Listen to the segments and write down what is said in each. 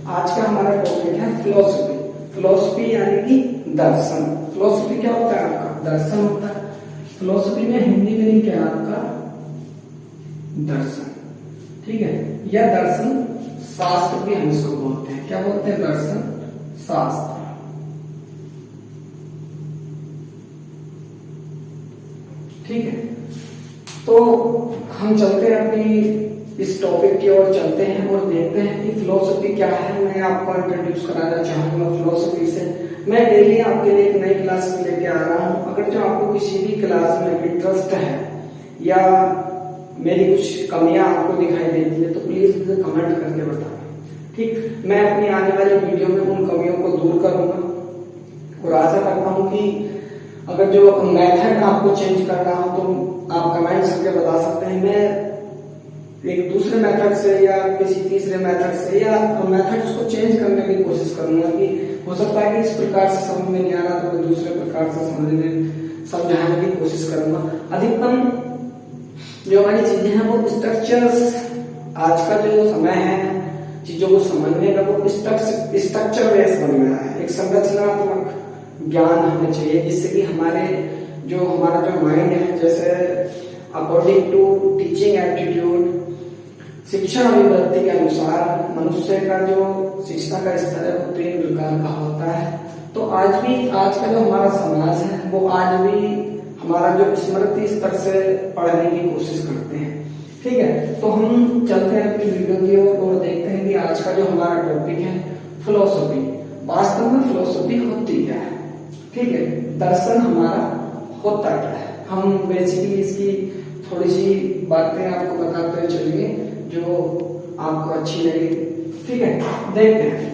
आज का हमारा टॉपिक है फिलोसफी। फिलोसफी यानी कि दर्शन। फिलोसफी क्या होता है आपका? दर्शन होता है। फिलोसफी में हिंदी मीनिंग क्या है आपका? दर्शन। ठीक है, यह दर्शन शास्त्र भी हम इसको बोलते हैं। क्या बोलते हैं? दर्शन शास्त्र। ठीक है, तो हम चलते हैं अपनी इस टॉपिक की ओर चलते हैं और देखते हैं कि फिलोसफी क्या है। मैं आपको इंट्रोड्यूस कराना चाहूंगा फिलोसफी से। मैं डेली आपके लिए एक नई क्लास लेके आ रहा हूं। अगर जो आपको किसी भी क्लास में इंटरेस्ट है या मेरी कुछ कमियां आपको दिखाई देती है तो प्लीज मुझे कमेंट करके बताएं। ठीक, मैं अपनी आने वाली वीडियो में उन कमियों को दूर करूंगा और आशा करता हूं कि अगर जो मेथड आपको चेंज करना हो तो आप कमेंट करके बता सकते हैं। मैं एक दूसरे मेथड से या किसी तीसरे मेथड से या मेथड्स को चेंज करने की कोशिश करूंगा कि हो सकता है कि इस प्रकार से समझ में नहीं आ रहा तो मैं दूसरे प्रकार से समझाने की कोशिश करूंगा। अधिकतम जो हमारी चीजें हैं वो स्ट्रक्चर्स, आज का जो समय है चीजों को समझने का वो स्ट्रक्चर बेस बन गया है। एक संरचनात्मक ज्ञान होना चाहिए जिससे कि हमारा जो माइंड है, जैसे अकॉर्डिंग टू टीचिंग एप्टीट्यूड, शिक्षा अभिवृत्ति के अनुसार मनुष्य का जो शिक्षा का स्तर है वो 3 प्रकार का होता है। तो आज का जो हमारा समाज है वो आज भी हमारा जो स्मृति स्तर से पढ़ने की कोशिश करते हैं। ठीक है, तो हम चलते हैं अपनी वीडियो की ओर और देखते हैं कि आज का जो हमारा टॉपिक है फिलोसफी। वास्तव में फिलोसफी होती क्या है? ठीक है, दर्शन हमारा होता क्या है? हम बेसिकली इसकी थोड़ी सी बातें आपको बताते हुए चलेंगे जो आपको अच्छी लगे। ठीक है, देखते हैं।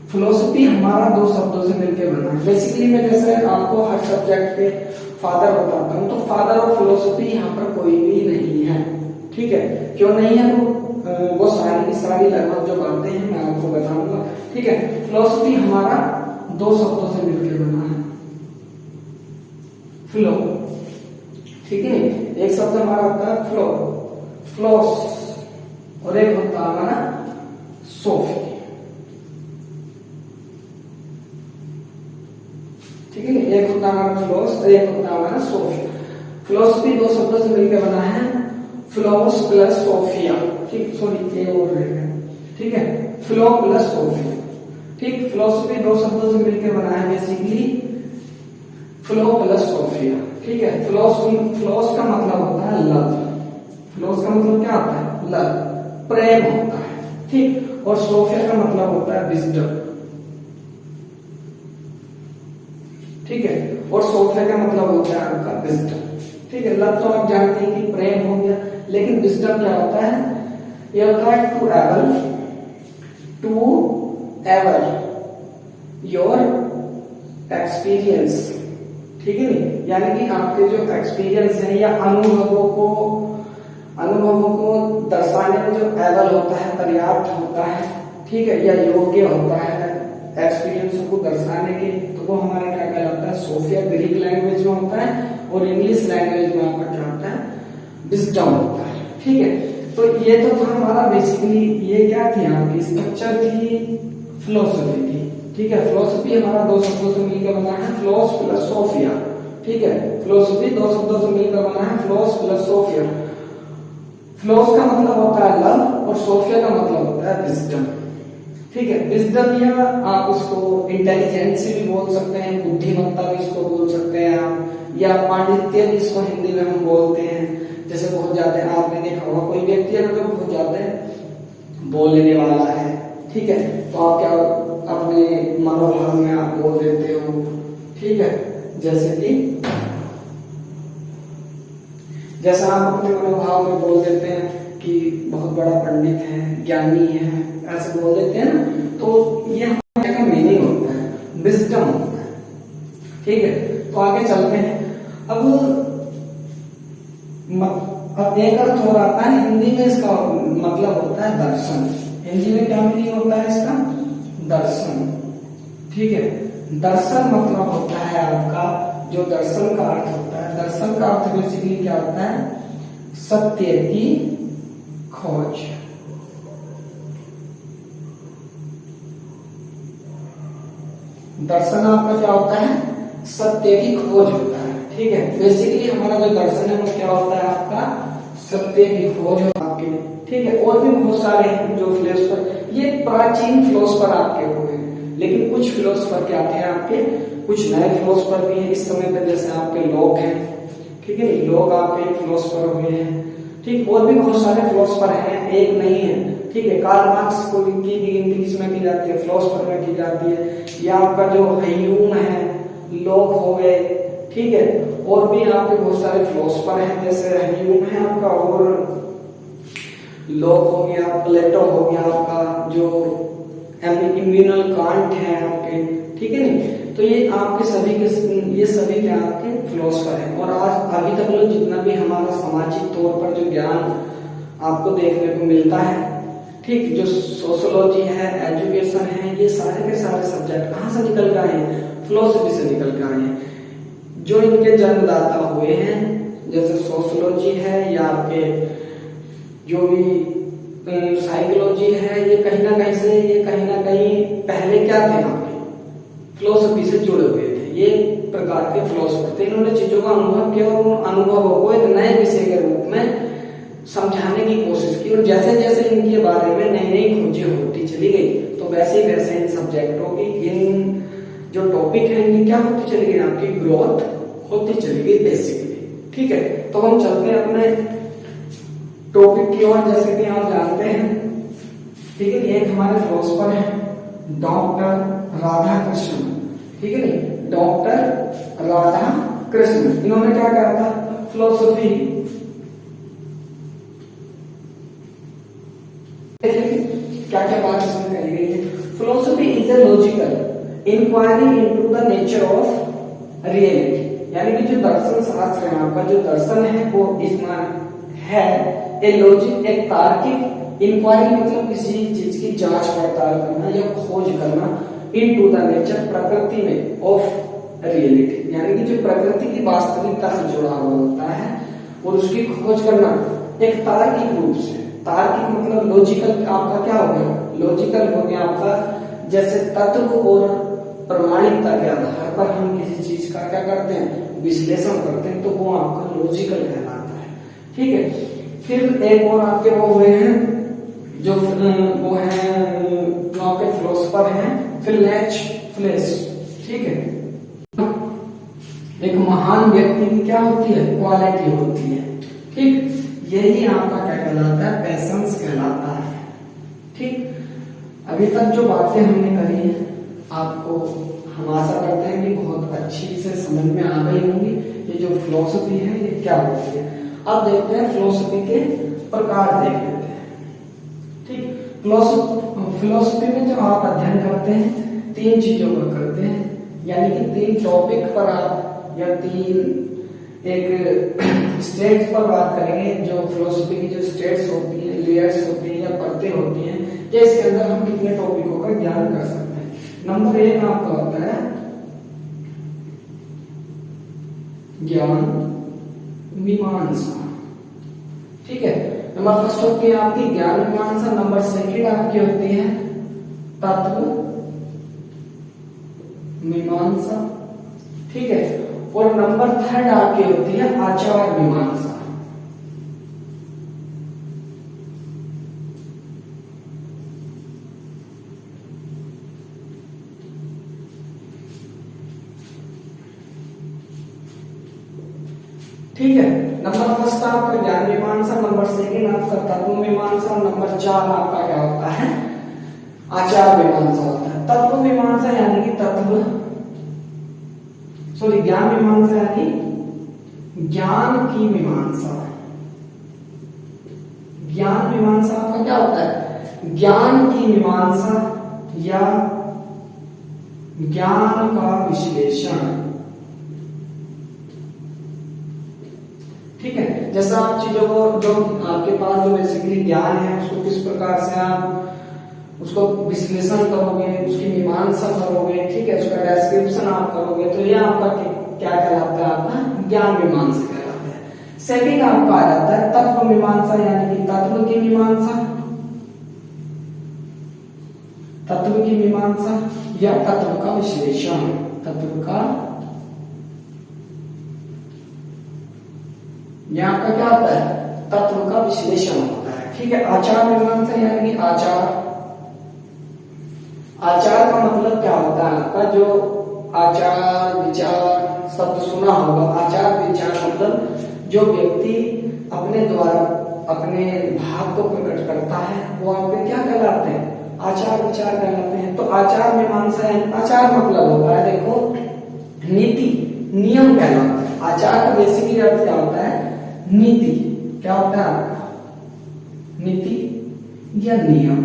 फिलोसफी हमारा 2 शब्दों से मिलकर बना है। बेसिकली मैं जैसे आपको हर सब्जेक्ट के फादर बताता हूँ तो फादर ऑफ फिलोसफी यहाँ पर कोई भी नहीं है। ठीक है, क्यों नहीं है? वो सारी लगभग जो बातें हैं मैं आपको बताऊंगा। ठीक है, फिलोसफी हमारा 2 शब्दों से मिलकर बना है। फ्लो, ठीक है, एक शब्द हमारा होता है फ्लो, फ्लोस, और एक होता है हमारा सोफी। ठीक है, एक होता है हमारा फ्लोस, एक होता है हमारा सोफी। फिलोसफी 2 शब्दों से मिलकर बना है, फ्लोस प्लस सोफिया। ठीक, सॉरी ये और रहेगा। ठीक है, फ्लो प्लस सोफिया। ठीक, फिलोसफी 2 शब्दों से मिलकर बना है बेसिकली फ्लो प्लस सोफिया। ठीक है, फ्लोस का मतलब होता है लव। फ्लोस का मतलब क्या होता है? लव, प्रेम होता है। ठीक, और सोफिया का मतलब होता है विजडम। ठीक है, और सोफिया का मतलब होता है आपका विजडम। ठीक है, लव तो आप जानते हैं कि प्रेम हो गया, लेकिन विजडम क्या होता है? ये होता है टू एवर योर एक्सपीरियंस। ठीक है नहीं, यानी कि आपके जो एक्सपीरियंस है या अनुभवों को दर्शाने में जो एबल होता है, पर्याप्त होता है, ठीक है, या योग्य होता है एक्सपीरियंस को दर्शाने के, तो वो हमारा क्या कहलाता है? सोफिया। ग्रीक लैंग्वेज में होता है और इंग्लिश लैंग्वेज में आपका क्या होता है? विजडम होता है। ठीक है, तो ये तो था हमारा बेसिकली, ये क्या थी आपकी स्ट्रक्चर थी फिलोसफी की। ठीक है, फिलोसफी हमारा 2 शब्दों से मिलकर बना है, फ्लोस प्लस सोफिया। ठीक है, फिलोसफी 2 शब्दों से मिलकर बना है, फ्लोस प्लस सोफिया। फ्लोस का मतलब होता है लव और सोफिया का मतलब होता है विजडम। ठीक है, विजडम या आप इसको इंटेलिजेंसी भी बोल सकते हैं, बुद्धिमत्ता भी इसको बोल सकते हैं आप, या पांडित्य भी इसको हिंदी में हम बोलते हैं। जैसे बहुत ज्यादा आपने देखा होगा कोई व्यक्ति अगर बहुत ज्यादा बोलने वाला है, ठीक है, तो आप क्या अपने मनोभाव में आप बोल देते हो। ठीक है, जैसा आप अपने मनोभाव में बोल देते हैं कि बहुत बड़ा पंडित है, ज्ञानी है, ऐसे बोल देते हैं ना, तो ये हमारे का मीनिंग होता है, विजडम होता है। ठीक है, तो आगे चलते हैं। अब एक अर्थ हो रहा है हिंदी में, इसका मतलब होता है दर्शन। हिंदी में क्या मीनिंग होता है इसका? दर्शन। ठीक है, दर्शन मतलब होता है आपका, जो दर्शन का अर्थ होता है, दर्शन का अर्थ बेसिकली क्या होता है? सत्य की खोज। दर्शन आपका क्या होता है, सत्य की खोज होता है। ठीक है, बेसिकली हमारा जो दर्शन है वो क्या होता है, आपका सत्य की खोज होता है आपके। ठीक है, और भी बहुत सारे हैं जो फिलोसफर, ये प्राचीन फिलोसफर आपके हुए, लेकिन कुछ फिलोसफर क्या थे आपके, कुछ नए फिलोसफर भी हैं इस समय पे, जैसे आपके लोग हैं। ठीक है, लोग आपके फिलोसफर हुए हैं। ठीक, और भी बहुत सारे फिलोसफर हैं, एक नहीं है। ठीक है, कार्ल मार्क्स को की गिनती किसमें की जाती है, फिलोसफर में की जाती है। या आपका जो ह्यूम है, लोग हो गए। ठीक है, और भी आपके बहुत सारे फिलोसफर हैं, जैसे ह्यूम है आपका, और लोग हो गया, प्लेटो हो गया आपका, जो इम्यूनल कांट है आपके। ठीक है नहीं, तो ये आपके सभी के, ये सभी के आपके फिलोसफर हैं। और आज अभी तक लोग जितना भी हमारा सामाजिक तौर पर जो ज्ञान आपको देखने को मिलता है, ठीक, जो सोशियोलॉजी है, एजुकेशन है, ये सारे के सारे सब्जेक्ट कहाँ से निकल के आए हैं, फिलोसफी से निकल के आए हैं। जो इनके जन्मदाता हुए हैं, जैसे सोशियोलॉजी है या आपके जो भी साइकोलॉजी है, ये कहीं ना कहीं से, ये कहीं ना कहीं पहले क्या थे, आपके फिलोसफी से जुड़े हुए थे। ये प्रकार के फिलोसफर थे, इन्होंने चीजों का अनुभव किया और उन अनुभवों को एक नए विषय के रूप में समझाने की कोशिश की। और जैसे जैसे इनके बारे में नई नई खोजें होती चली गई, तो वैसे वैसे इन सब्जेक्टों की, इन जो टॉपिक है, इनकी क्या होती चली गई, आपकी ग्रोथ होती चली गई बेसिकली। ठीक है, तो हम चलते हैं अपने टॉपिक की ओर। जैसे कि आप जानते हैं, ठीक है, एक हमारे फिलोसफर है डॉक्टर राधा कृष्ण। ठीक है नहीं, डॉक्टर राधा कृष्ण, इन्होंने क्या कहा था, फिलोसफी, क्या क्या बात इसमें कही गई है। Philosophy is a logical inquiry into the nature of reality, यानी कि जो दर्शन शास्त्र है आपका, जो दर्शन है वो इसमें है ए लॉजिक, एक तार्किक इंक्वायरी, मतलब किसी चीज की जांच पड़ताल करना या खोज करना, इनटू द नेचर, प्रकृति में, ऑफ रियलिटी, यानी कि जो प्रकृति की वास्तविकता से जुड़ा हुआ होता है और उसकी खोज करना एक तार्किक रूप से। तार्किक मतलब लॉजिकल, आपका क्या हो गया, लॉजिकल हो गया आपका, जैसे तत्व और प्रमाणिकता के आधार पर हम किसी चीज का क्या करते हैं, विश्लेषण करते हैं, तो वो आपका लॉजिकल कहलाता है। ठीक है, फिर एक और आपके वो हुए हैं, जो वो है, जो आपके फिलोसफर हैं फिलेच। ठीक है, एक महान व्यक्ति की क्या होती है, क्वालिटी होती है। ठीक, यही आपका क्या कहलाता है, पैशंस कहलाता है। ठीक, अभी तक जो बातें हमने करी हैं, आपको हम आशा करते हैं कि बहुत अच्छी से समझ में आ गई होंगी, ये जो फिलोसफी है ये क्या होती है। अब देखते हैं फिलोसफी के प्रकार, देख लेते हैं। ठीक, फिलोसफी में जो आप अध्ययन करते हैं, तीन चीजों पर करते हैं, यानी कि तीन टॉपिक पर आप, या तीन एक स्टेट्स पर बात करेंगे। जो फिलोसफी की जो स्टेट्स होती हैं, लेयर्स होती हैं या परतें होती हैं, कि इसके अंदर हम कितने टॉपिकों का ज्ञान कर सकते हैं। नंबर एक आपका होता है ज्ञान मीमांसा। ठीक है, नंबर फर्स्ट होती है आपकी ज्ञान मीमांसा, नंबर सेकंड आपकी होती है तत्व मीमांसा। ठीक है, और नंबर थर्ड आपकी होती है आचार मीमांसा। ठीक है, नंबर फर्स्ट आपका ज्ञान मीमांसा, नंबर सेकंड आपका तत्व मीमांसा, नंबर चार आपका क्या होता है, आचार मीमांसा होता है। तत्व मीमांसा यानी कि ज्ञान मीमांसा यानी ज्ञान की मीमांसा। ज्ञान मीमांसा आपका क्या होता है, ज्ञान की मीमांसा या ज्ञान का विश्लेषण। ठीक है, जैसा आप चीजों को, जो आपके पास जो बेसिकली ज्ञान है, उसको किस प्रकार से आप उसको विश्लेषण करोगे, उसकी मीमांसा करोगे, ठीक है, उसका डिस्क्रिप्शन आप करोगे, तो ये आपका क्या कहलाता है, आपका ज्ञान मीमांसा कहलाता है। सेकंड आपका आ जाता है तत्व मीमांसा, यानी कि तत्व की मीमांसा। तत्व की मीमांसा या तत्व का विश्लेषण, तत्व का, यहाँ का क्या होता है, तत्व का विश्लेषण होता है। ठीक है, आचार मीमांसा यानी कि आचार, आचार का मतलब क्या होता है आपका, जो आचार विचार शब्द सुना होगा, आचार विचार मतलब जो व्यक्ति अपने द्वारा अपने भाव को प्रकट करता है वो आपके क्या कहलाते हैं, आचार विचार कहलाते हैं। तो आचार मीमांसा है, आचार मतलब होता है देखो नीति नियम कहलाता है। आचार का बेसिकली अर्थ क्या होता है, नीति, क्या होता है आपका, नीति या नियम।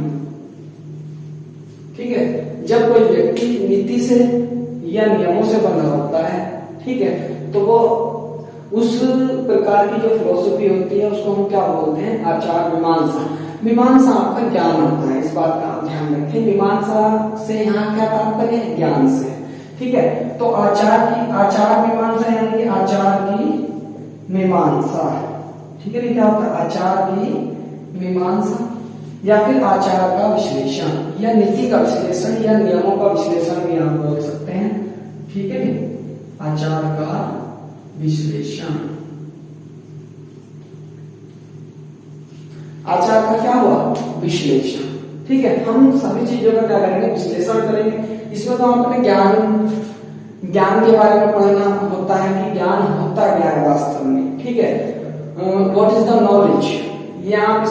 ठीक है, जब कोई व्यक्ति नीति से या नियमों से बना होता है, ठीक है, तो वो उस प्रकार की जो फिलोसफी होती है उसको हम क्या बोलते हैं, आचार मीमांसा। मीमांसा आपका ज्ञान होता है, इस बात का आप ध्यान रखें। मीमांसा से यहाँ क्या तात्पर्य है, ज्ञान से। ठीक है, तो आचार की, आचार मीमांसा यानी कि आचार की मीमांसा। ठीक है, क्या होता है, आचार की मीमांसा या फिर आचार का विश्लेषण या नीति का विश्लेषण या नियमों का विश्लेषण भी आप बोल सकते हैं। ठीक है, आचार का विश्लेषण। आचार का क्या हुआ, विश्लेषण। ठीक है, हम सभी चीजों का क्या करेंगे, विश्लेषण करेंगे। इसमें तो आपने ज्ञान के बारे में पढ़ना होता है कि ज्ञान होता क्या है वास्तव में। ठीक है, व्हाट इज द नॉलेज, ये आप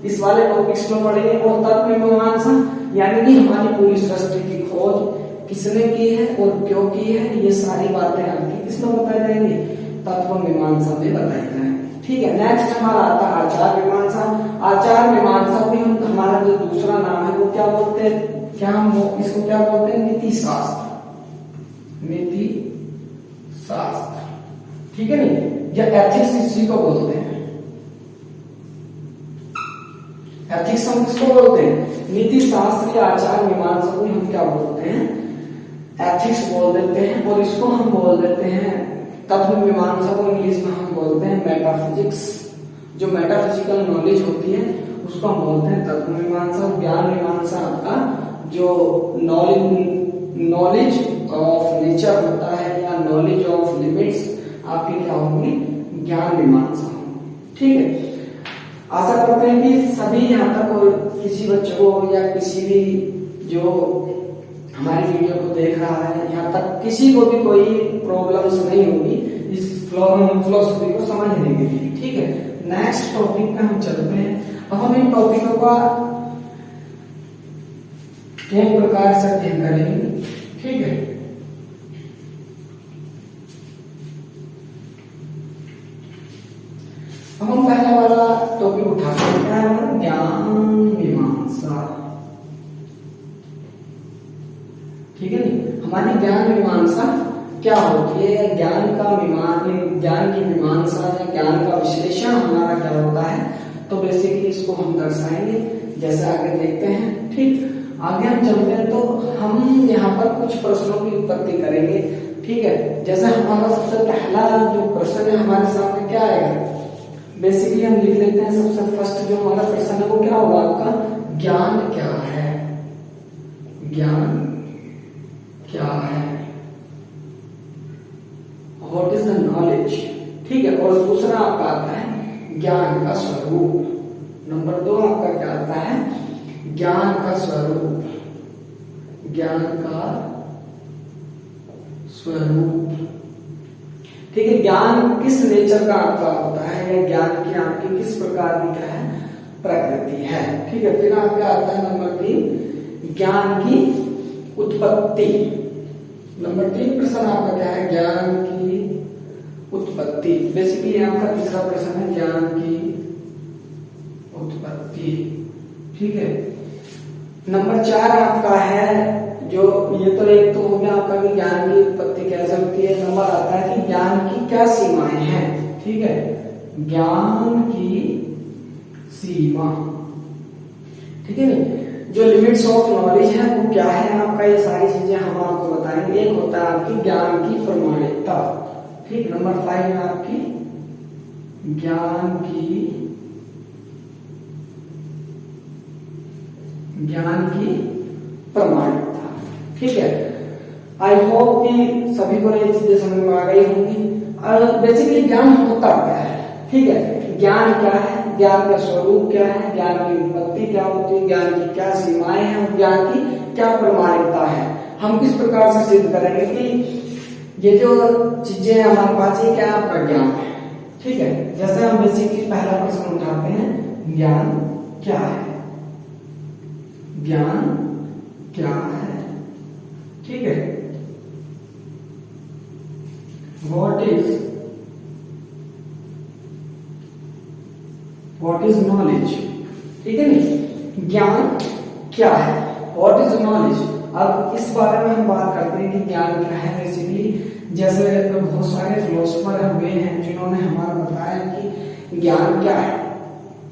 इस वाले टॉपिक्स में पढ़ेंगे। और तत्व मीमांसा यानी कि हमारी पूरी सृष्टि की खोज किसने की है और क्यों की है, ये सारी बातें आपकी किसमें बताई जाएंगी, तत्व मीमांसा में बताई जाएंगी। ठीक है, नेक्स्ट हमारा आता है आचार मीमांसा। आचार मीमांसा भी हम, हमारा जो दूसरा नाम है वो क्या बोलते हैं, क्या हम इसको क्या बोलते हैं, नीति शास्त्र, नीति शास्त्र। ठीक है नहीं, या एथिक्स इसी को बोलते हैं। एथिक्स हम किसको बोलते हैं, नीति शास्त्र या आचार मीमांसा को हम क्या बोलते हैं, एथिक्स बोल देते हैं। और इसको हम बोल देते हैं, तत्व मीमांसा को इंग्लिश में हम बोलते हैं मेटाफिजिक्स। जो मेटाफिजिकल नॉलेज होती है उसको हम बोलते हैं तत्व मीमांसा। ज्ञान मीमांसा आपका जो नॉलेज ऑफ नेचर होता है या नॉलेज ऑफ लिमिट्स आपकी क्या होंगी, ज्ञान मीमांसा। ठीक है, आशा करते हैं कि सभी यहाँ तक किसी बच्चे को या किसी भी जो हमारी वीडियो को देख रहा है यहाँ तक किसी को भी कोई प्रॉब्लम्स नहीं होगी इस फिलोसफी को समझने के लिए। ठीक है, नेक्स्ट टॉपिक पे हम चलते हैं। अब हम इन टॉपिकों का किस प्रकार से अध्ययन करेंगे। ठीक है, अब हम पहला वाला टॉपिक उठाते हैं, क्या है, ज्ञान मीमांसा। ठीक है नी, हमारी ज्ञान मीमांसा क्या होती है, ज्ञान की मीमांसा या ज्ञान का विश्लेषण हमारा क्या होता है। तो बेसिकली इसको हम दर्शाएंगे, जैसे आगे देखते हैं। ठीक, आगे हम चलते हैं तो हम यहाँ पर कुछ प्रश्नों की उत्पत्ति करेंगे। ठीक है, जैसे हमारा सबसे पहला जो प्रश्न है हमारे सामने क्या आएगा, बेसिकली हम लिख लेते हैं। सबसे फर्स्ट जो हमारा प्रश्न है वो क्या होगा आपका, ज्ञान क्या है, ज्ञान क्या है, व्हाट इज द नॉलेज। ठीक है, और दूसरा आपका आता है ज्ञान का स्वरूप। नंबर 2 आपका क्या आता है, ज्ञान का स्वरूप, ज्ञान का स्वरूप। ठीक है, ज्ञान किस नेचर का आपका होता है या ज्ञान की आपकी किस प्रकार की क्या है, प्रकृति है। ठीक है, फिर आपका आता है नंबर 3 ज्ञान की उत्पत्ति। नंबर 3 प्रश्न आपका क्या है, ज्ञान की उत्पत्ति। बेसिकली आपका तीसरा प्रश्न है ज्ञान की उत्पत्ति। ठीक है, नंबर 4 आपका है जो, ये तो एक तो हो गया आपका कि ज्ञान की उत्पत्ति कैसे होती है। नंबर आता है कि ज्ञान की क्या सीमाएं हैं। ठीक है, ज्ञान की सीमा। ठीक है नी, जो लिमिट्स ऑफ नॉलेज है वो क्या है आपका, ये सारी चीजें हम आपको बताएंगे। एक होता है आपकी ज्ञान की प्रमाणिकता। ठीक, नंबर 5 है आपकी ज्ञान की प्रमाणिकता। ठीक है, आई होप कि सभी को ये चीजें समझ में आ गई होंगी। बेसिकली ज्ञान होता क्या है? ठीक है, ज्ञान क्या है, ज्ञान का स्वरूप क्या है, ज्ञान की उत्पत्ति क्या होती है, ज्ञान की क्या सीमाएं हैं और ज्ञान की क्या प्रमाणिकता है। हम किस प्रकार से सिद्ध करेंगे कि ये जो चीजें हमारे पास ये क्या आपका ज्ञान है। ठीक है, जैसे हम बेसिकली पहला प्रश्न उठाते हैं, ज्ञान क्या है? ज्ञान क्या है? ठीक है, व्हाट इज नॉलेज? ठीक है नहीं, ज्ञान क्या है, व्हाट इज नॉलेज। अब इस बारे में हम बात करते हैं कि ज्ञान क्या है। बेसिकली जैसे बहुत सारे फिलोसोफर हुए हैं जिन्होंने हमारा बताया कि ज्ञान क्या है।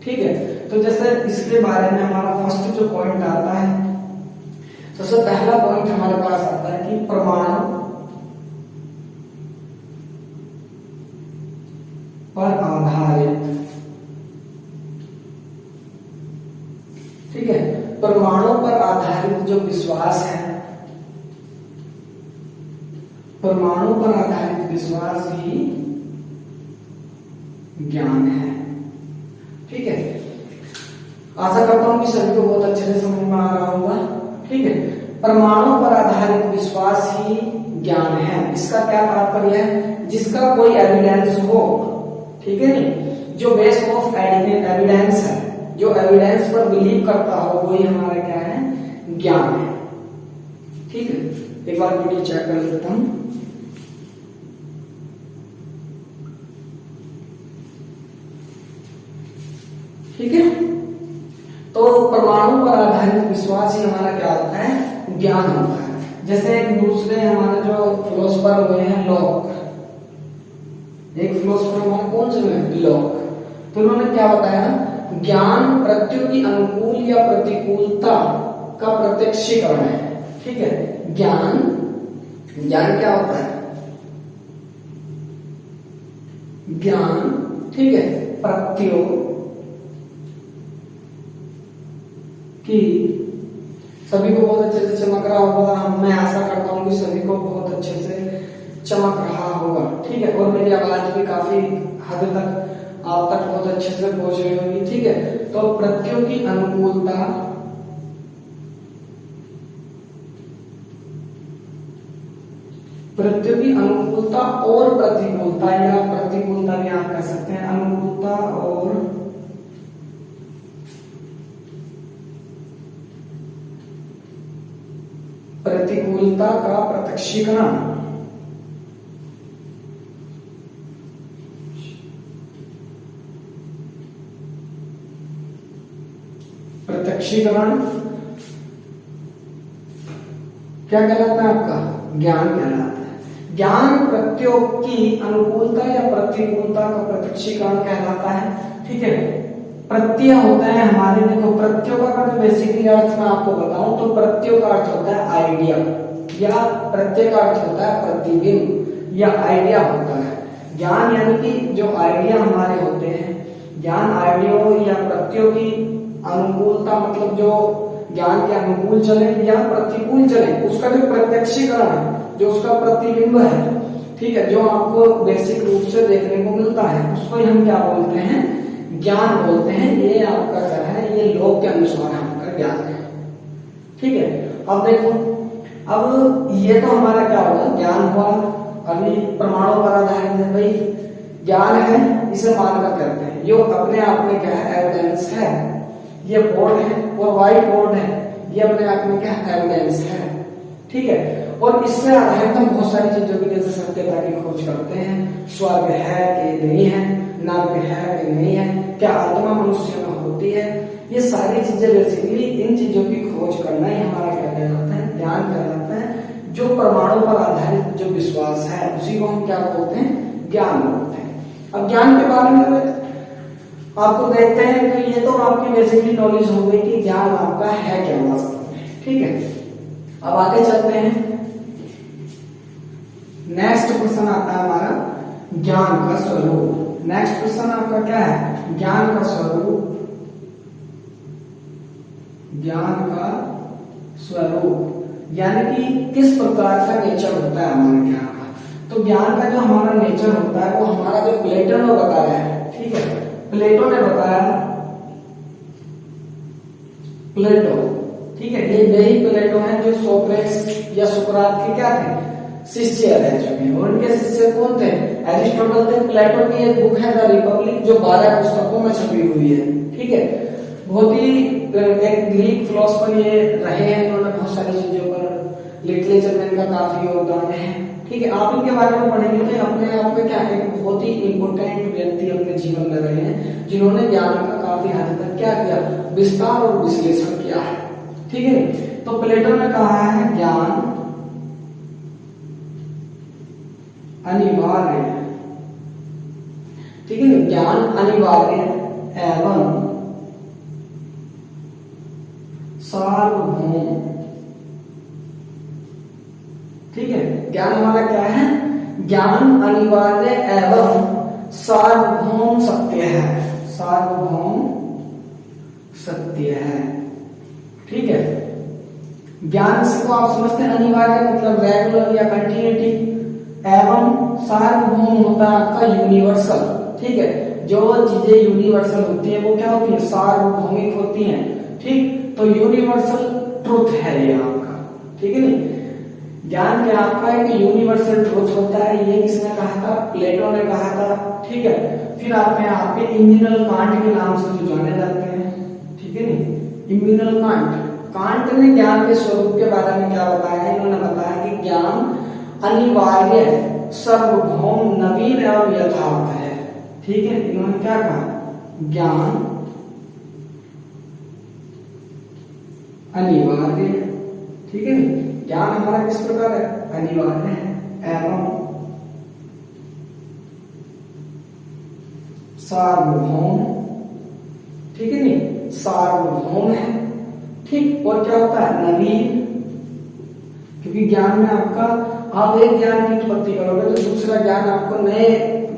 ठीक है, तो जैसे इसके बारे में हमारा फर्स्ट जो पॉइंट आता है, सबसे पहला पॉइंट हमारे पास आता है कि प्रमाण पर आधारित। ठीक है, परमाणु पर आधारित जो विश्वास है, परमाणु पर आधारित विश्वास ही ज्ञान है। ठीक है, आशा करता हूं कि सभी को बहुत अच्छे से समझ में आ रहा होगा। ठीक है, परमाणु पर आधारित विश्वास ही ज्ञान है। इसका क्या तात्पर्य है? जिसका कोई एविडेंस हो। ठीक है नहीं, जो बेस ऑफ एविडेंस है, जो एविडेंस पर बिलीव करता हो, वही हमारा क्या है? ज्ञान है। ठीक है, एक बार वीडियो चेक कर लेता हूं। ठीक है, तो परमाणु पर आधारित विश्वास ही हमारा क्या होता है? ज्ञान होता है। जैसे एक दूसरे हमारे जो फिलोसोफर हुए हैं, लॉक, एक फिलोसोफर हमारे कौन से हुए? लॉक। तो उन्होंने क्या बताया? ज्ञान प्रत्ययों की अनुकूल या प्रतिकूलता का प्रत्यक्षीकरण है। ठीक है, ज्ञान क्या होता है? ज्ञान, ठीक है, प्रत्ययों की, सभी को बहुत अच्छे से चमक रहा होगा। मैं आशा करता हूं कि सभी को बहुत अच्छे से चमक रहा होगा। ठीक है, और मेरी आवाज भी काफी हद तक आप तक बहुत अच्छे से पहुंच रही होगी। ठीक है, तो प्रत्ययों की अनुकूलता, प्रत्ययों की अनुकूलता और प्रतिकूलता, या प्रतिकूलता भी आप कह सकते हैं, अनुकूलता और प्रतिकूलता का प्रत्यक्षीकरण, प्रत्यक्षीकरण क्या कहलाता है? आपका ज्ञान कहलाता है। ज्ञान प्रत्ययों की अनुकूलता या प्रतिकूलता का प्रत्यक्षीकरण कहलाता है। ठीक है, प्रत्यय होता है हमारे, देखो प्रत्ययों का अर्थ बेसिकली अर्थ मैं आपको बताऊं तो प्रत्ययों का अर्थ होता है आइडिया, या प्रत्यय का अर्थ होता है प्रतिबिंब या आइडिया होता है। ज्ञान यानी कि जो आइडिया हमारे होते हैं, ज्ञान आइडियो या प्रत्ययों की अनुकूलता, मतलब जो ज्ञान के अनुकूल चले या प्रतिकूल चले, उसका जो प्रत्यक्षीकरण है, जो उसका प्रतिबिंब है, ठीक है, जो आपको बेसिक रूप से देखने को मिलता है, उसको ही हम क्या बोलते हैं? ज्ञान बोलते हैं। ये आपका क्या है? ये लोक के अनुसार आपका ज्ञान है। ठीक है, अब देखो, अब ये तो हमारा क्या होगा? ज्ञान हुआ। अभी परमाणु पर आधारित है भाई, ज्ञान है, इसे मानकर करते हैं, ये अपने आप में क्या है? एविडेंस है। ये बोर्ड है और व्हाइट बोर्ड है, ये अपने आप में क्या? एविडेंस है। ठीक है, और इससे आधारित हम बहुत सारी चीजों की, जैसे सत्यता की खोज करते हैं, स्वर्ग है कि नहीं है, नर्क है कि नहीं है, क्या आत्मा मनुष्य में होती है, ये सारी चीजें बेसिकली इन चीजों की खोज करना ही हमारा क्या कहलाता है? ज्ञान कहलाता है। जो परमाणु पर आधारित जो विश्वास है, उसी को हम क्या बोलते हैं? ज्ञान बोलते हैं। अब ज्ञान के बारे में आपको देखते हैं कि ये तो आपकी बेसिकली नॉलेज हो गई कि ज्ञान आपका है क्या वास्तव में। ठीक है, अब आगे चलते हैं। नेक्स्ट क्वेश्चन आता है हमारा ज्ञान का स्वरूप। नेक्स्ट क्वेश्चन आपका क्या है? ज्ञान का स्वरूप। ज्ञान का स्वरूप, यानी कि किस प्रकार का नेचर होता है हमारे ज्ञान का। तो ज्ञान का जो हमारा नेचर होता है वो हमारा जो प्लेटो ने बताया है, ठीक है, प्लेटो ने बताया, प्लेटो, ठीक है, ये यही प्लेटो है जो सोक्रेटिस या सुकरात के क्या थे, शिष्य रह चुके हैं। और उनके शिष्य कौन थे, एरिस्टोटल थे। प्लेटो की एक बुक है द रिपब्लिक जो 12 पुस्तकों में छपी हुई है, ठीक है। बहुत ही एक ग्रीक फिलोसफर ये रहे हैं, इन्होंने बहुत सारी चीजों पर लिटरेचर में इनका काफी योगदान है, ठीक है। आप इनके बारे में पढ़ेंगे तो अपने आप में क्या है, बहुत ही इंपोर्टेंट व्यक्ति अपने जीवन में रहे हैं जिन्होंने ज्ञान का काफी हद तक क्या किया, विस्तार और विश्लेषण किया है, ठीक है। तो प्लेटो ने कहा है ज्ञान अनिवार्य, ठीक है, ज्ञान अनिवार्य एवं सार्वभौम, ठीक है। ज्ञान हमारा क्या है, ज्ञान अनिवार्य एवं सार्वभौम सत्य है, सार्वभौम सत्य है, ठीक है। ज्ञान से को आप समझते हैं अनिवार्य मतलब रेगुलर या कंटिन्यूटी, एवं सार्वभौम होता है आपका यूनिवर्सल, ठीक है। जो चीजें यूनिवर्सल होती है वो क्या होती है, सार्वभौमिक होती हैं, ठीक। तो यूनिवर्सल ट्रुथ है ये आपका, ठीक है नहीं। ज्ञान क्या आपका एक यूनिवर्सल ट्रुथ होता है, ये किसने कहा था, प्लेटो ने कहा था, ठीक है। फिर आपके यहाँ पे इम्यूनल कांट के नाम से जो जाने जाते हैं, ठीक है नहीं, इम्यूनल कांट। कांट ने ज्ञान के स्वरूप के बारे में क्या बताया, इन्होंने बताया कि ज्ञान अनिवार्य सार्वभौम नवीन एवं यथार्थ है, ठीक है। इन्होंने क्या कहा, ज्ञान अनिवार्य, ठीक है। ज्ञान हमारा किस प्रकार है, अनिवार्य है एवं सार्वभौम, ठीक है नहीं, सार्वभौम है, ठीक। और क्या होता है, नवीन, क्योंकि ज्ञान में आपका आप एक ज्ञान की उत्पत्ति करोगे तो दूसरा ज्ञान आपको नए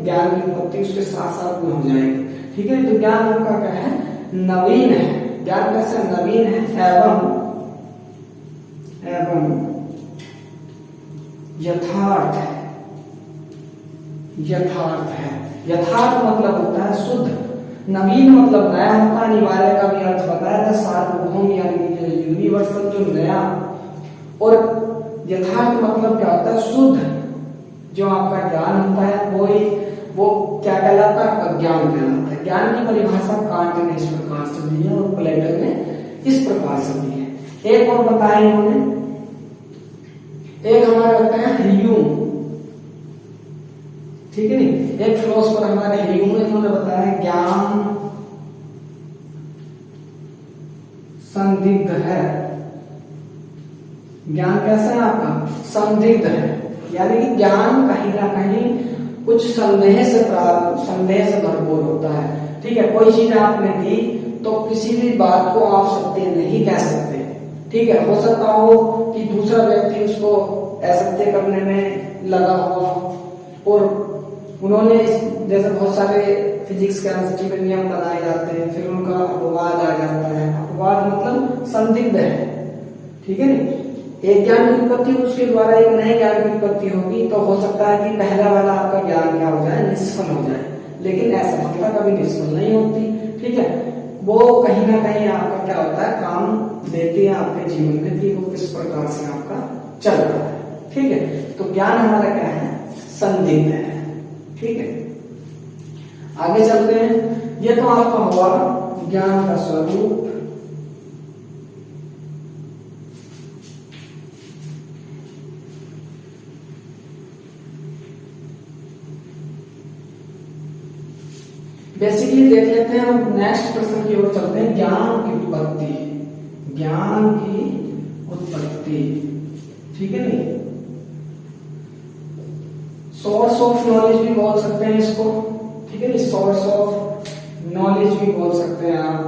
ज्ञान की उत्पत्ति उसके साथ साथ में हो जाएगी, ठीक है। तो ज्ञान आपका क्या है, नवीन है, ज्ञान कैसे नवीन है एवं यथार्थ है, यथार्थ है। यथार्थ मतलब होता है शुद्ध, नवीन मतलब नया होता है, अनिवार्य का भी अर्थ बताया था, सार्वभौम यानी यूनिवर्सल जो नया, और यथार्थ मतलब क्या होता है, शुद्ध। जो आपका ज्ञान होता है वो क्या कहलाता है, अज्ञान कहलाता है। ज्ञान की परिभाषा कांट ने इस प्रकार से दी है और प्लेटो ने इस प्रकार से दी है। एक और बताया इन्होंने, एक हमारे होता है ह्यूम, ठीक है नहीं, एक फिलोसफर हमारे ह्यूम ने इन्होंने बताया ज्ञान संदिग्ध है। ज्ञान कैसा है आपका, संदिग्ध है, यानी कि ज्ञान कहीं ना कहीं कुछ संदेह से भरपूर होता है, ठीक है। कोई चीज आपने दी तो किसी भी बात को आप सत्य नहीं कह सकते, ठीक है। हो सकता हो कि दूसरा व्यक्ति उसको असत्य करने में लगा हो, और उन्होंने जैसे बहुत सारे फिजिक्स केमिस्ट्री के नियम बनाए जाते हैं, फिर उनका अपवाद आ जाता है। अपवाद मतलब संदिग्ध है, ठीक है नहीं। एक ज्ञान की उत्पत्ति, उसके द्वारा एक नए ज्ञान की उत्पत्ति होगी, तो हो सकता है कि पहला वाला आपका ज्ञान क्या हो जाए, निष्फल हो जाए, लेकिन असफलता कभी निष्फल नहीं होती, ठीक है। वो कहीं ना कहीं आपका क्या होता है, काम देती है आपके जीवन में कि वो किस प्रकार से आपका चल रहा है, ठीक है। तो ज्ञान हमारा क्या है, संदिग्ध है, ठीक है। आगे चलते हैं, ये तो आपका हुआ ज्ञान का स्वरूप। बेसिकली देख लेते हैं, हम नेक्स्ट प्रश्न की ओर चलते हैं, ज्ञान की उत्पत्ति, ज्ञान की उत्पत्ति, ठीक है नहीं। सोर्स ऑफ नॉलेज भी बोल सकते हैं इसको, ठीक है नहीं, सोर्स ऑफ नॉलेज भी बोल सकते हैं आप,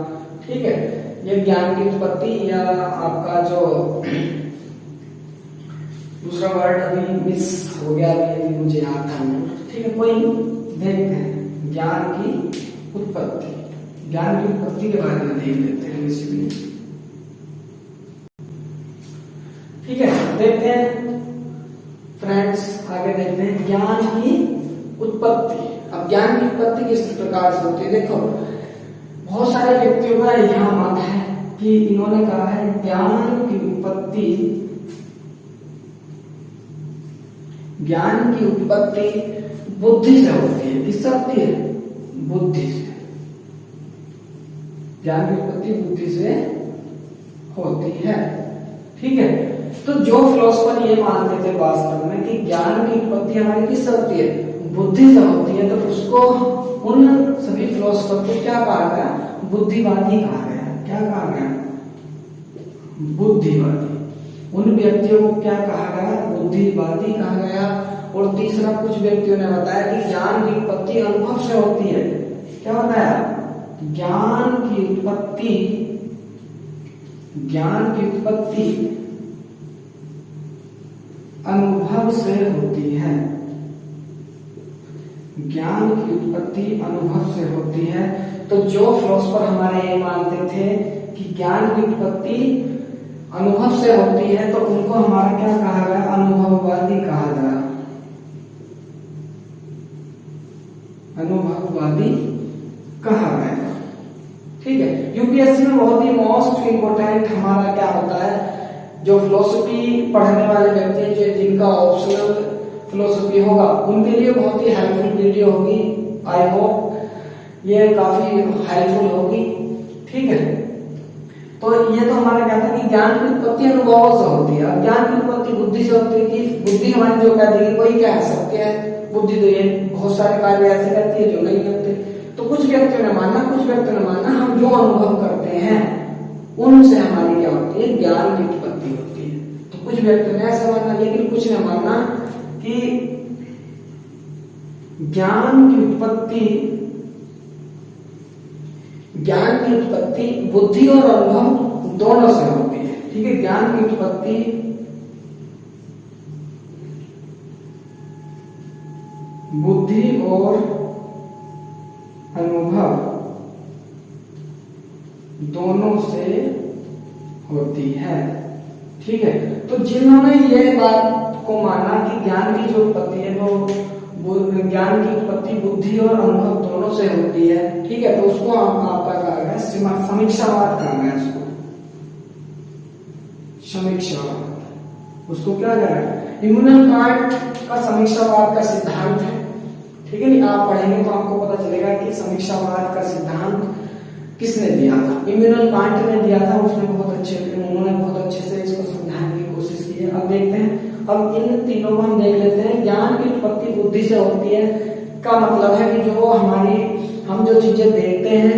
ठीक है। ये ज्ञान की उत्पत्ति या आपका जो दूसरा वर्ड अभी मिस हो गया, अभी मुझे याद था, ठीक है। कोई देखते हैं ज्ञान की उत्पत्ति, ज्ञान की उत्पत्ति के बारे में देख लेते हैं। बेसिकली ठीक है, देखते हैं फ्रेंड्स, आगे देखते हैं ज्ञान की उत्पत्ति। अब ज्ञान की उत्पत्ति किस प्रकार से होती है? देखो, बहुत सारे व्यक्तियों का यह मत है कि इन्होंने कहा है ज्ञान की उत्पत्ति बुद्धि से होती है। किससे होती है? बुद्धि से। ज्ञान की उत्पत्ति बुद्धि से होती है। ठीक है, तो जो फिलोसफर ये मानते थे वास्तव में कि ज्ञान की उत्पत्ति हमारी किससे होती है? बुद्धि से होती है, तो उसको उन सभी फिलोसफर को क्या कहा गया? बुद्धिवादी कहा गया। क्या कहा गया? बुद्धिवादी। उन व्यक्तियों को क्या कहा गया? बुद्धिवादी कहा गया। और तीसरा, कुछ व्यक्तियों ने बताया कि ज्ञान की उत्पत्ति अनुभव से होती है। क्या बताया? ज्ञान की उत्पत्ति अनुभव से होती है। ज्ञान की उत्पत्ति अनुभव से होती है। तो जो फिलोसफर हमारे ये मानते थे कि ज्ञान की उत्पत्ति अनुभव से होती है, तो उनको हमारा क्या कहा गया? अनुभववादी कहा गया। अनुभववादी कहा गया। ठीक है, यूपीएससी में बहुत ही मोस्ट इंपोर्टेंट हमारा क्या होता है, जो फिलोसफी पढ़ने वाले व्यक्ति हैं, जो जिनका ऑप्शनल फिलोसफी होगा, उनके लिए बहुत ही हेल्पफुल वीडियो होगी। आई होप ये काफी हेल्पफुल होगी। ठीक है, तो ये तो हमारा क्या था कि ज्ञान की उत्पत्ति अनुभव से होती है। अब ज्ञान की उत्पत्ति बुद्धि से होती है कि बुद्धि हमारी जो कहती है वही क्या है? सत्य है। बुद्धि तो ये बहुत सारे कार्य ऐसे करती है जो नहीं करते। तो कुछ व्यक्तियों ने माना, हम जो अनुभव करते हैं उनसे हमारी क्या होती है? ज्ञान की उत्पत्ति होती है। तो कुछ व्यक्तियों ने ऐसा माना, लेकिन कुछ ने माना कि ज्ञान की उत्पत्ति बुद्धि और अनुभव दोनों से होती है। ठीक है, ज्ञान की उत्पत्ति बुद्धि और अनुभव दोनों से होती है। ठीक है, तो जिन्होंने ये बात को माना कि ज्ञान की जो उत्पत्ति है वो ज्ञान की उत्पत्ति बुद्धि और अनुभव दोनों से होती है। ठीक है, तो उसको आपका कहा गया समीक्षावाद कहा गया। उसको समीक्षावाद, उसको क्या कहा गया? इमैनुअल कांट का समीक्षावाद का सिद्धांत है। ठीक है, आप पढ़ेंगे तो आपको पता चलेगा कि समीक्षावाद का सिद्धांत किसने दिया था? इमैनुअल कांट ने दिया था। उन्होंने बहुत अच्छे से इसको समझाने की कोशिश की है। अब देखते हैं, अब इन तीनों को हम देख लेते हैं। ज्ञान की उत्पत्ति बुद्धि से होती है का मतलब है कि जो हम जो चीजें देखते हैं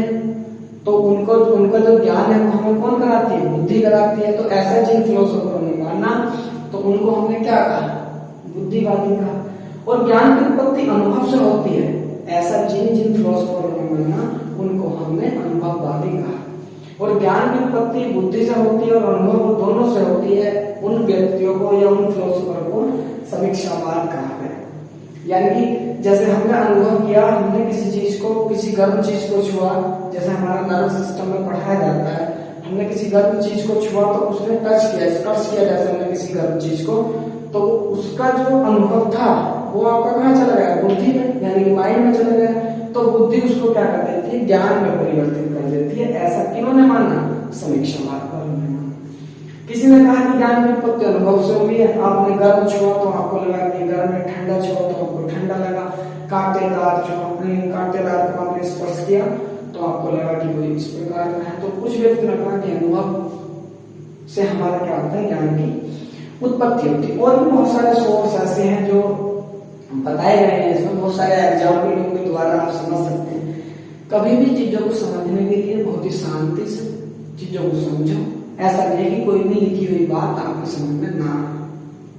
तो उनका जो ज्ञान है वो हमें कौन कराती है? बुद्धि कराती है। तो ऐसा जिन फिलोसोफरों ने माना तो उनको हमने क्या कहा? बुद्धिवादी कहा। और ज्ञान की उत्पत्ति अनुभव से होती है, ऐसा जिन फिलोसोफरों ने माना उनको हमने अनुभववादी कहा। और ज्ञान की उत्पत्ति बुद्धि से होती है और अनुभव दोनों से होती है, उन व्यक्तियों को या उन फिलोसोफर को समीक्षावाद कहा गया। यानी कि जैसे हमने अनुभव किया, हमने किसी गर्म चीज को छुआ, जैसे हमारा नर्व सिस्टम में पढ़ाया जाता है, हमने किसी गर्म चीज को छुआ तो उसने टच किया, स्पर्श किया, जैसे हमने किसी गर्म चीज को, तो उसका जो अनुभव था वो आपका कहाँ चला गया? बुद्धि में, यानी कि माइंड में चला गया। तो बुद्धि उसको क्या कर देती है? ज्ञान में परिवर्तित कर देती है। ऐसा किन्होंने माना? समीक्षावाद वालों ने माना। किसी ने कहा कि ज्ञान की उत्पत्ति अनुभव से हुई है। आपने गर्म छुआ तो आपको लगा कि गर्म है, ठंडा छुआ तो आपको ठंडा लगा, कांटेदार को आपने स्पर्श किया तो आपको लगा कि वो इस प्रकार का है। तो कुछ व्यक्ति ने कहा कि अनुभव से हमारा क्या होता है? ज्ञान की उत्पत्ति होती है। और भी बहुत सारे सोर्स ऐसे हैं जो बताए गए हैं, इसमें बहुत सारे एग्जाम्पल के द्वारा आप समझ सकते हैं। कभी भी चीजों को समझने के लिए बहुत ही शांति से चीजों को समझो। ऐसा नहीं कि कोई भी लिखी हुई बात आपके समझ में ना आए।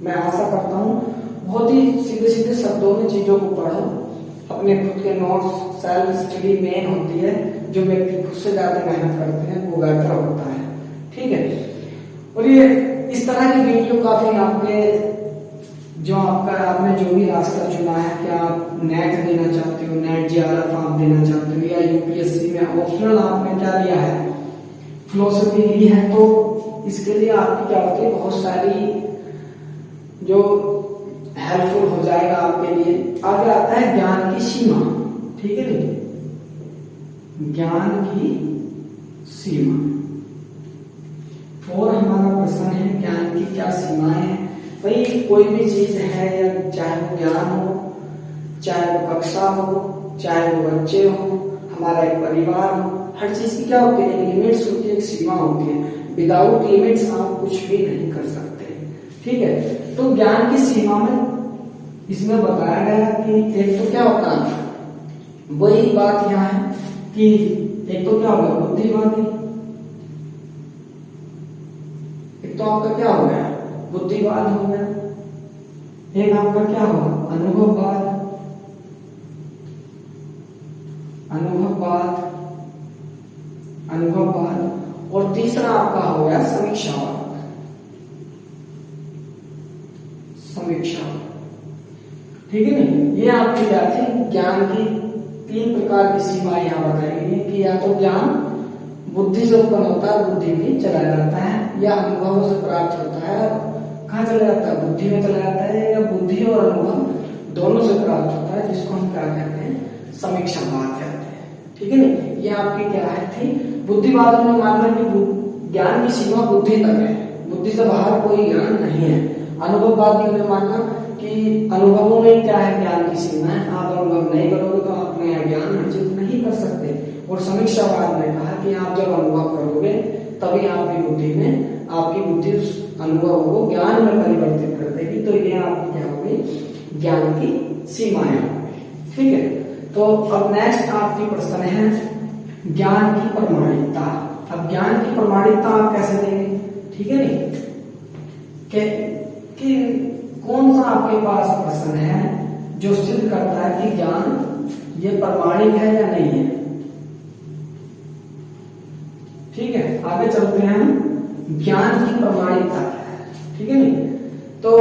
मैं आशा करता हूँ बहुत ही सीधे सीधे शब्दों में चीजों को पढ़ो। अपने खुद के नोट्स, सेल्फ स्टडी मेन होती है। जो व्यक्ति खुद से ज्यादा मेहनत करते हैं वो बेहतर होता है। ठीक है, और ये इस तरह की वीडियो काफी आपके आपने जो भी रास्ता चुना है, क्या आप नेट देना चाहते हो, नेट जेआरएफ आप देना चाहते हो, या यूपीएससी में ऑप्शनल आपने क्या लिया है? फिलोसफी ली है, तो इसके लिए आपकी क्या होती है? बहुत सारी जो हेल्पफुल हो जाएगा आपके लिए। आगे आता है ज्ञान की सीमा, ठीक है नहीं, ज्ञान की सीमा। और हमारा प्रश्न है ज्ञान की क्या सीमाएं हैं। भाई कोई भी चीज है, या चाहे वो ज्ञान हो, चाहे वो कक्षा हो, चाहे वो बच्चे हो, हमारा एक परिवार हो, हर चीज की क्या होती है, लिमिट्स होती है, एक सीमा होती है। विदाउट लिमिट्स आप कुछ भी नहीं कर सकते, ठीक है। तो ज्ञान की सीमा में इसमें बताया गया कि एक तो क्या होता है, वही बात यहाँ है कि एक तो क्या होगा बुद्धिवादी, एक तो आपका क्या हो गया बुद्धिवाद हो गया, एक आपका क्या होगा अनुभववाद, अनुभववाद, अनुभववाद, और तीसरा आपका हो गया समीक्षावाद, समीक्षा, ठीक है नहीं। ये आपकी क्या थी, ज्ञान की 3 प्रकार की सीमाएं यहाँ बताई गई है कि या तो ज्ञान बुद्धि से उत्पन्न होता है, बुद्धि में चला जाता है, या अनुभवों से प्राप्त होता है, कहाँ चला जाता है, बुद्धि में चला जाता है, या बुद्धि और अनुभव दोनों से प्राप्त होता है, जिसको हम क्या कहते हैं, समीक्षावाद कहते हैं, ठीक है नहीं। ये आपकी क्या है थी, बुद्धिवाद में मानना कि ज्ञान की सीमा बुद्धि तक है, बुद्धि से बाहर कोई ज्ञान नहीं है। अनुभववादी में मानना कि अनुभवों में क्या है, ज्ञान की सीमा है, आप अनुभव नहीं करोगे तो अपने ज्ञान अर्जित नहीं कर सकते। और समीक्षावाद ने कहा कि आप जब अनुभव करोगे तभी आपकी बुद्धि में, आपकी बुद्धि उस अनुभव को ज्ञान में परिवर्तित कर देगी। तो ये आपकी क्या होगी, ज्ञान की सीमाएं होगी, ठीक है। तो अब नेक्स्ट आपकी प्रश्न है ज्ञान की प्रमाणिकता। अब ज्ञान की प्रमाणिकता आप कैसे देंगे, ठीक है नहीं, कि कौन सा आपके पास प्रश्न है जो सिद्ध करता है कि ज्ञान ये प्रमाणिक है या नहीं है, ठीक है। आगे चलते हैं हम, ज्ञान की प्रमाणिकता क्या है, ठीक है नहीं। तो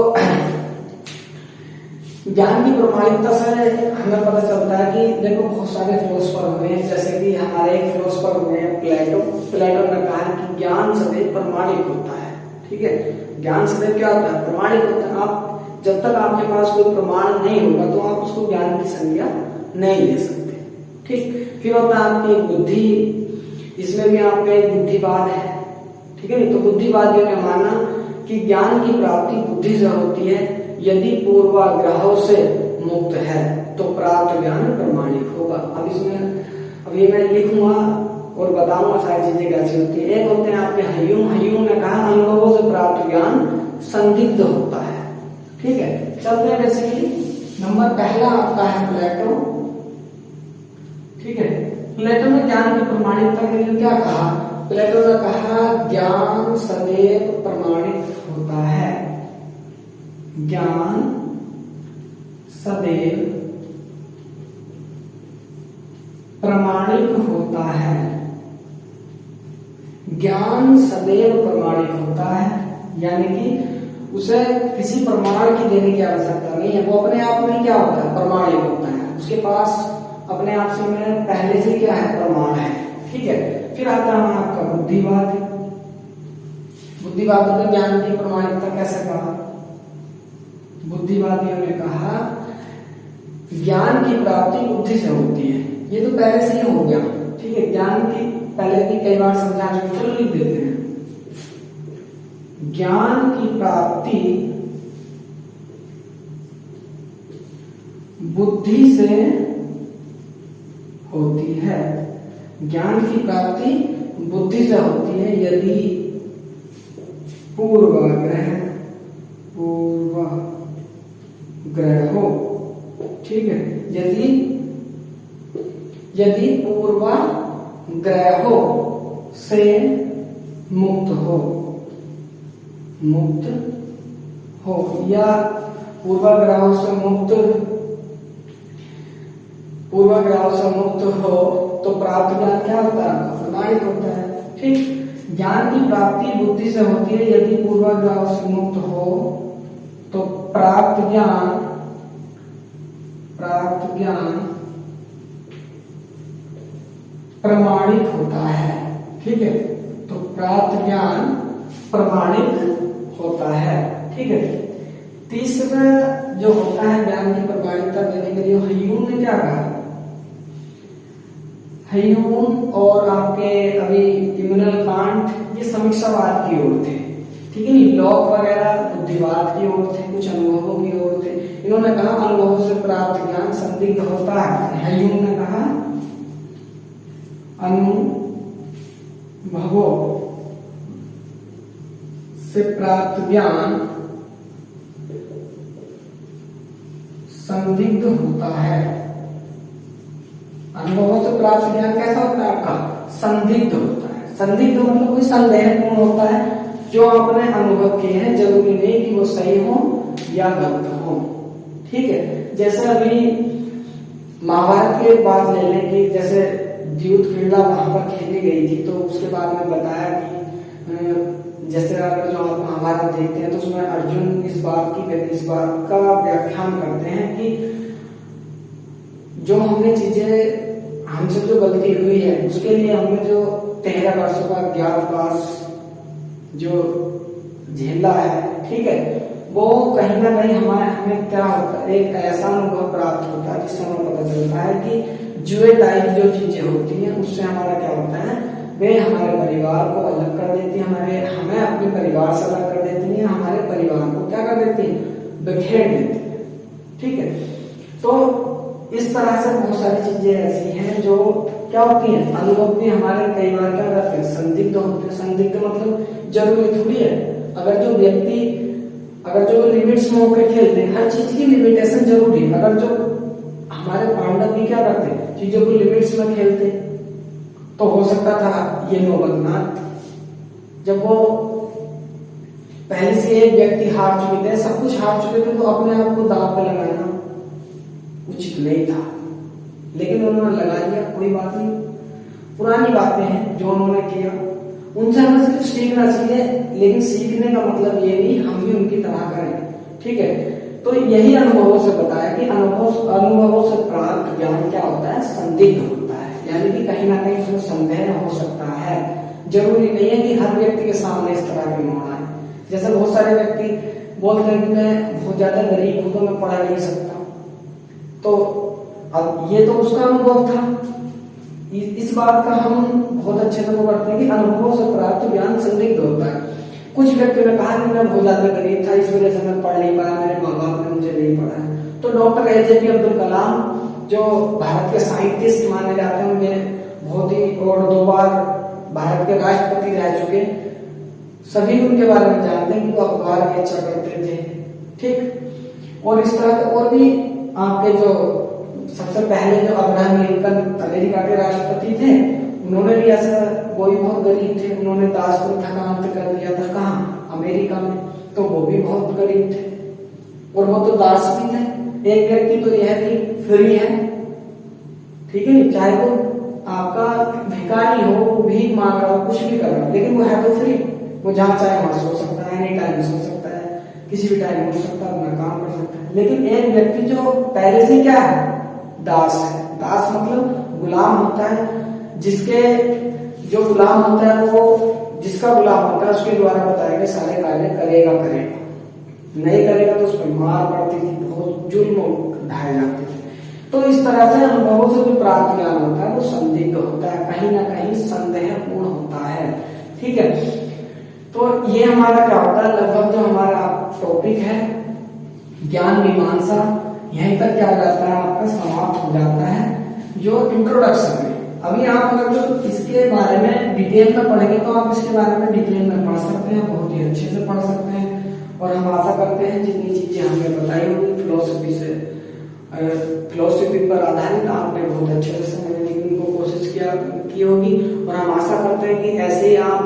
ज्ञान की प्रमाणिकता से हमें पता चलता है कि देखो बहुत सारे फिलोसफर हुए हैं, जैसे कि हमारे एक फिलोसफर हुए हैं प्लेटो। प्लेटो ने कहा कि ज्ञान सदैव प्रमाणिक होता है, ठीक है। ज्ञान सदैव क्या होता है, प्रमाणिक होता है। आप जब तक आपके पास कोई प्रमाण नहीं होगा तो आप उसको ज्ञान की संज्ञा नहीं ले सकते, ठीक। फिर होता है आपकी बुद्धि, इसमें भी आपका एक बुद्धिवाद है, ठीक है नहीं। तो बुद्धिवादियों ने माना कि ज्ञान की प्राप्ति बुद्धि से होती है, यदि पूर्वाग्रहों से मुक्त है तो प्राप्त ज्ञान प्रमाणिक होगा। अब इसमें अभी मैं लिखूंगा और बताऊंगा सारी चीजें कैसी होती है। एक होते हैं आपके हयूम। हयूम ने कहा अनुभवों से प्राप्त ज्ञान संदिग्ध होता है, ठीक है। चलते हैं जैसे कि नंबर पहला आपका है प्लेटो, ठीक है। प्लेटो ने ज्ञान की प्रमाणिकता के लिए क्या कहा, प्लेटो ने कहा ज्ञान सदैव प्रमाणित होता है, ज्ञान सदैव प्रमाणिक होता है, ज्ञान सदैव प्रमाणिक होता है, यानी कि उसे किसी प्रमाण की देने की आवश्यकता नहीं है, वो अपने आप में क्या होता है, प्रमाणिक होता है, उसके पास अपने आप से में पहले से क्या है, प्रमाण है, ठीक है। फिर आता है आपका बुद्धिवाद। बुद्धिवादियों ने ज्ञान की प्रमाणिकता कैसे कहा, बुद्धिवादियों ने कहा ज्ञान की प्राप्ति बुद्धि से होती है। ये तो पहले से ही हो गया, ठीक है। ज्ञान की पहले भी कई बार समझा चुके, लिख देते हैं। ज्ञान की प्राप्ति बुद्धि से होती है, ज्ञान की प्राप्ति बुद्धि से होती है यदि पूर्वाग्रह हो, ठीक है। यदि पूर्वाग्रहों से मुक्त हो या पूर्वाग्रहों से मुक्त हो तो प्राप्त ज्ञान क्या होता है, प्रमाणिक होता है, ठीक। ज्ञान की प्राप्ति बुद्धि से होती है यदि पूर्वाग्रहों से मुक्त हो तो प्राप्त ज्ञान प्रमाणिक होता है, ठीक है। तो प्राप्त ज्ञान प्रमाणिक होता है, ठीक है। तीसरा जो होता है ज्ञान की प्रभाविता देने के लिए, ह्यूम ने क्या कहा, ह्यूम और आपके अभी इमैनुअल कांट ये समीक्षावाद की ओर थे, ठीक है नी। लॉक वगैरह बुद्धिवाद की ओर थे, कुछ अनुभवों की ओर थे। इन्होंने कहा अनुभवों से प्राप्त ज्ञान संदिग्ध होता है। ह्यूम ने कहा अनुभवों से प्राप्त ज्ञान संदिग्ध होता है। अनुभवों से प्राप्त ज्ञान कैसा होता है आपका, संदिग्ध होता है। संदिग्ध मतलब कोई संदेहपूर्ण होता है। जो आपने अनुभव किए हैं जरूरी नहीं कि वो सही हो या गलत हो, ठीक है। जैसे अभी महाभारत की एक बात ले लें कि जैसे द्यूत क्रीड़ा वहां पर खेली गई थी, तो उसके बाद में बताया कि जैसे अगर जो आप महाभारत देखते हैं तो उसमें अर्जुन इस बात का व्याख्यान करते हैं कि जो हमने चीजें, हमसे जो गलती हुई है उसके लिए हमें जो 13 वर्षों का ज्ञातवास जो झेला है, ठीक है, वो कहीं ना कहीं हमें क्या होता है, एक ऐसा अनुभव प्राप्त होता है जिससे हमें पता चलता है कि जुए टाइप जो चीजें होती हैं उससे हमारा क्या होता है, वे हमारे परिवार को अलग कर देती है, हमें अपने परिवार से अलग कर देती है, हमारे परिवार को क्या कर देती है, बिखेर देती है, ठीक है। तो इस तरह से बहुत सारी चीजें ऐसी हैं जो क्या होती हैं, अनुभव भी हमारे कई बार क्या करते हैं, संदिग्ध होते हैं। संदिग्ध मतलब जरूरी थोड़ी है। अगर जो व्यक्ति, अगर जो लिमिट्स में होकर खेलते हैं, हर चीज की लिमिटेशन जरूरी है। अगर जो हमारे पांडव भी क्या करते हैं, चीजों को लिमिट्स में खेलते, तो हो सकता था ये नौबतनाथ, जब वो पहले से एक व्यक्ति हार चुके थे, सब कुछ हार चुके थे, तो अपने आप को दांव पे लगाना उचित नहीं था, लेकिन उन्होंने लगा लिया, कोई बात नहीं। पुरानी बातें हैं जो उन्होंने किया, उनसे हमें सिर्फ सीखना चाहिए, लेकिन सीखने का मतलब ये नहीं हम भी उनकी तरह करें, ठीक है। तो यही अनुभवों से बताया कि अनुभवों से प्राप्त ज्ञान क्या होता है, संदिग्ध होता है, यानी कि कहीं ना कहीं उसमें संदेह हो सकता है। जरूरी नहीं है कि हर व्यक्ति के सामने इस तरह की होना है। जैसे बहुत सारे व्यक्ति बोलते हैं कि मैं बहुत ज्यादा गरीब हूं तो मैं पढ़ नहीं सकता, तो अब ये तो उसका अनुभव था। इस बात का हम बहुत अच्छे से वो करते हैं कि अनुभवों से प्राप्त ज्ञान संदिग्ध होता है। कुछ व्यक्ति ने कहा कि मैं बहुत ज्यादा गरीब था, इस वजह से मैं पढ़ नहीं पाया, मेरे माँ बाप ने मुझे नहीं पढ़ाया। तो डॉक्टर APJ अब्दुल कलाम जो भारत के साइंटिस्ट माने जाते हैं, उनके बहुत ही और 2 बार भारत के राष्ट्रपति रह चुके, सभी उनके बारे में जानते हैं कि वो अखबार बेचा करते थे, ठीक। और इस तरह और भी आपके जो सबसे पहले जो अब्राहम लिंकन अमेरिका के राष्ट्रपति थे, उन्होंने भी ऐसा, वो भी बहुत गरीब थे, उन्होंने दास को हकामत कर दिया था, कहाँ, अमेरिका में, तो वो भी बहुत गरीब थे और वो तो दास भी थे। एक व्यक्ति तो यह भी फ्री है, ठीक है, चाहे वो आपका भिखारी हो, वो भीख मांग रहा हो, कुछ भी कर रहा हो, लेकिन वो है तो फ्री, वो जहां चाहे वहां सो सकता है, एनी टाइम सो सकता है, किसी भी टाइम उठ सकता है, अपना काम कर सकता है। लेकिन एक व्यक्ति जो पहले से क्या है, दास है। दास मतलब गुलाम होता है, जिसके जो गुलाम होता है वो जिसका गुलाम होता है उसके द्वारा बताए गए सारे कार्य करेगा, नहीं करेगा तो उसमें मार पड़ती थी, बहुत जुल्म ढाए जाते थे। तो इस तरह से अनुभवों से जो प्राप्त ज्ञान होता है वो संदिग्ध होता है, कहीं ना कहीं संदेहपूर्ण होता है, ठीक है। तो ये हमारा क्या होता है, लगभग जो हमारा टॉपिक है ज्ञान मीमांसा, यहीं तक क्या हो जाता है, आपका समाप्त हो जाता है जो इंट्रोडक्शन है। अभी आप अगर जो इसके बारे में डिटेल में पढ़ेंगे तो आप इसके बारे में डिटेल में पढ़ सकते हैं, बहुत ही अच्छे से पढ़ सकते हैं। और हम आशा करते हैं जितनी चीजें हमने बताई होंगी फिलोसफी पर आधारित आपने बहुत अच्छे से समझने की कोशिश की होगी। और हम आशा करते हैं कि ऐसे ही आप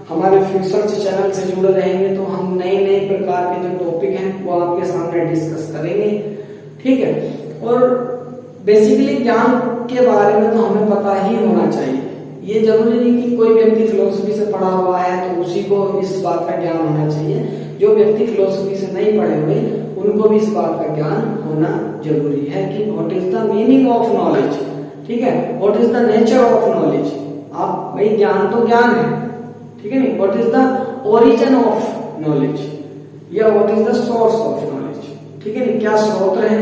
हमारे फ्यूचर चैनल से जुड़े रहेंगे तो हम नए प्रकार के जो टॉपिक हैं वो आपके सामने डिस्कस करेंगे, ठीक है। और बेसिकली ज्ञान के बारे में तो हमें पता ही होना चाहिए। ये जरूरी नहीं कि कोई व्यक्ति फिलोसफी से पढ़ा हुआ है तो उसी को इस बात का ज्ञान होना चाहिए। जो व्यक्ति फिलोसफी से नहीं पढ़े हुए उनको भी इस बात का ज्ञान होना जरूरी है कि what is the meaning of knowledge, ठीक है, what is the nature of knowledge. आप भाई ज्ञान तो ज्ञान है, ठीक है नहीं, what is the origin of knowledge या what is the source of knowledge. ठीक है, क्या स्रोत है,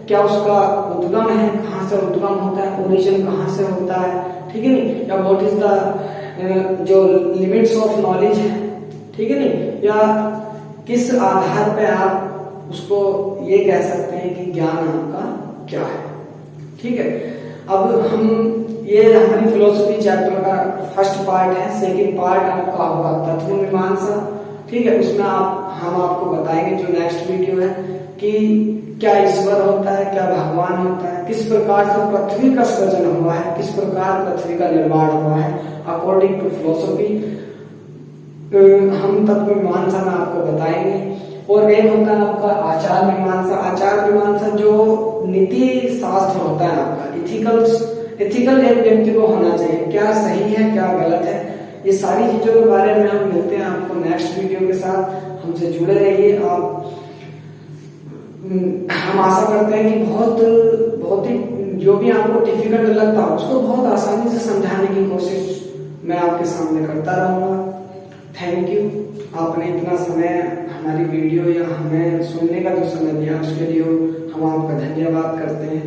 क्या उसका उद्गम है, कहाँ से उद्गम होता है, ओरिजिन कहाँ से होता है, ठीक है नहीं, या व्हाट इज द जो लिमिट्स ऑफ नॉलेज है, ठीक है नहीं, या किस आधार पे आप उसको ये कह सकते हैं कि ज्ञान आपका क्या है। ठीक है, अब हम ये हमारी फिलोसफी चैप्टर का फर्स्ट पार्ट है। सेकंड पार्ट आपका होगा तत्व मीमांसा। ठीक है, उसमें हम आपको बताएंगे जो नेक्स्ट वीडियो है कि क्या ईश्वर होता है, क्या भगवान होता है, किस प्रकार से पृथ्वी का सृजन हुआ है, किस प्रकार पृथ्वी का निर्माण हुआ है अकॉर्डिंग टू फिलोसफी, हम तत्व मीमांसा में आपको बताएंगे। और एक होता है आपका आचार मीमांसा। आचार मीमांसा जो नीति शास्त्र होता है आपका, एथिकल एक व्यक्ति को होना चाहिए, क्या सही है क्या गलत है, ये सारी चीजों के बारे में हम मिलते हैं आपको नेक्स्ट वीडियो के साथ। हमसे जुड़े रहिए आप। हम आशा करते हैं कि बहुत ही जो भी आपको डिफिकल्ट लगता हो उसको बहुत आसानी से समझाने की कोशिश मैं आपके सामने करता रहूंगा। थैंक यू, आपने इतना समय हमारी वीडियो या हमें सुनने का जो समय दिया उसके लिए हम आपका धन्यवाद करते हैं।